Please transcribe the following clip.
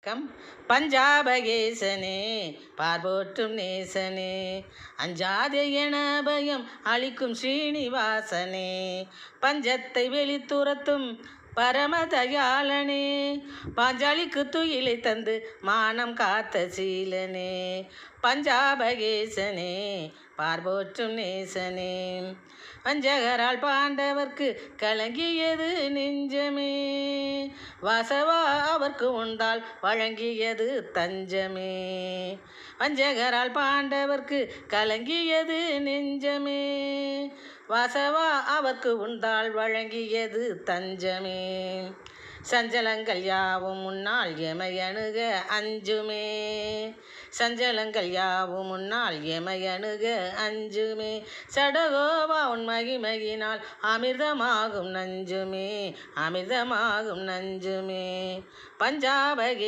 come பஞ்சாபகேசனே பார்போற்றும் நேசனே அஞ்சாதே என பயம் அளிக்கும் ஸ்ரீனிவாசனே பஞ்சத்தை வெளித்துரத்தும் பரமதயாளனே பாஞ்சாலிக்கு துயிலை தந்து மானம் காத்த சீலனே பஞ்சாபகேசனே பார்போற்றும் நேசனே வஞ்சகரால் பாண்டவர்க்கு கலங்கியது நெஞ்சமே வாசவா அவர்க்கு உண்டால் வழங்கியது தஞ்சமே வஞ்சகரால் பாண்டவர்க்கு கலங்கியது நெஞ்சமே வாசவா அவர்க்கு உண்டால் வழங்கியது தஞ்சமே சஞ்சலங்கள் யாவும் முன்னால் எமையணுக அஞ்சுமே சஞ்சலங்கள் யாவும் முன்னால் எமையணுக அஞ்சுமே சடகோபா உன் மகிமையினால் அமிர்தமாகும் நஞ்சுமே அமிர்தமாகும் நஞ்சுமே பஞ்சாபகே